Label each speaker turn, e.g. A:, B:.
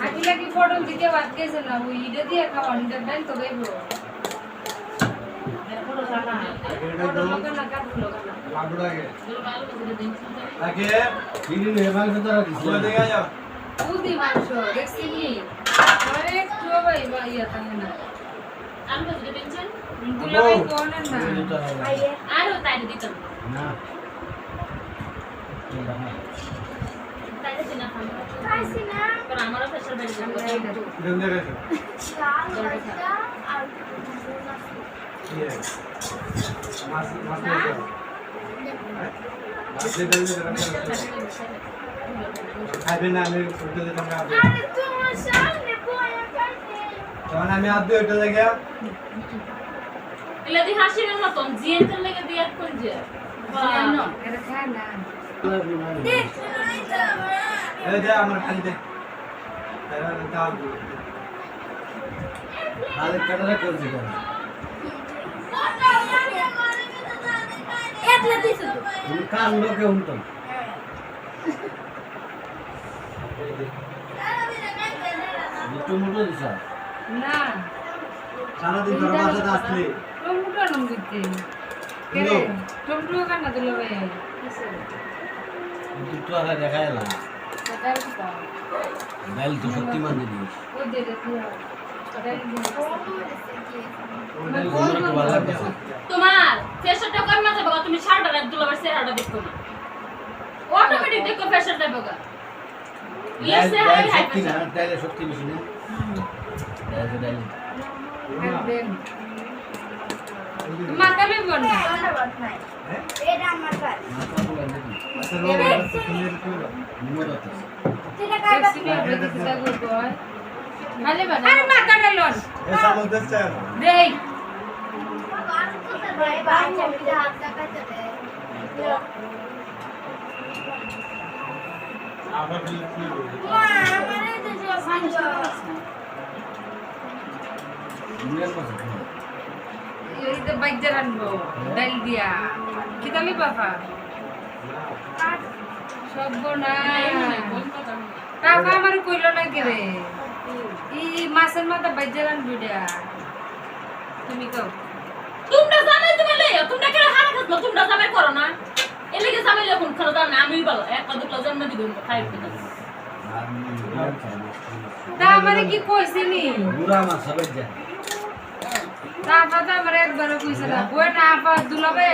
A: আকিলা কি পটল দিতে বাদ গেছে না ওই ইডে দিয়ে খাওয়া নিতে দেন তো দেব
B: আগে দিদি মেহমান কথা দিছিল দেখা যাও
A: উদি মাংস দেখছি নি আরে একটু ভাই ইয়া তাহলে না
C: আলু ভাজি দিবেন
A: দুলা ভাই কোন না
C: আরো তাই দিতাম
B: না
C: তাইলে দিনা খাইছি না পর আমারও প্রেসার বেড়ে যাবে
B: গন্ধ গেছে মাছ মাছ খাইবে না আমি উঠে যেতাম না তখন আমি আদে উঠে যাই
C: এলা দি হাসির মতন জিএনতে লেগে দিয়া কোন যে
A: জানো এটা খা না
B: এই দে আমার খালি দে তারা দাও আরে কাটারে করছি কেন
C: একলা দিছ তো
B: তুমি কান লোকে উঠতাম টমেটো দিছা
A: না
B: সারাদিন তোর বাসাতে আসলি
A: টমেটো নাম দিতে কেরে টমেটো কানা দুলা ভাই
B: দুটো আগে দেখা এলা
A: সেটার কি পাও
B: ডাল তো শক্তিমান জিনিস
A: ওই দে দে তুই
B: ওটা তো ভালো লাগছে
C: তোমার প্রেসারটা কম না যাবে তুমি সারটা রাখ দুলাবার চেহারাটা দেখো না অটোমেটিক দেখো প্রেসার যাবে গা ইয়েস হাই হাই
B: শক্তি না ডালে শক্তি বেশি না ডালে
A: একদম মাকালে বল না
D: এটা আমার কাজ
B: আচ্ছা রোজ তুমি একটু নিমত আছে
D: এটা কাজ
A: খালি বানা আরে মাকালে লন
B: এ সামল দেখছ
A: দেই
D: ভাই ভাই চাবিটা হাত লাগাতে দে
B: আবার কি
D: মা আমারে তো সব ভালো
B: নিমত আছে
A: এই তো বাইজার আনবো ডাল দিয়া কিতালি বাবা সব না টাকা আমার কইল না কে রে এই মাছের মাথা বাইজার আনবি দিয়া তুমি কও
C: তোমরা জামাই তুমি লইও তোমরা কেন হারা খাস তোমরা জামাই করো না এলিগে জামাই লখন খালো দাও না আমি ভালো একটা দুটো জন্ম দিবেন খাইবে না
A: তা আমারে কি কইছিনি
B: বুড়া মাছ সবাই যায়
A: তা আমার একবার কইছে না বই না আপা দুলাবে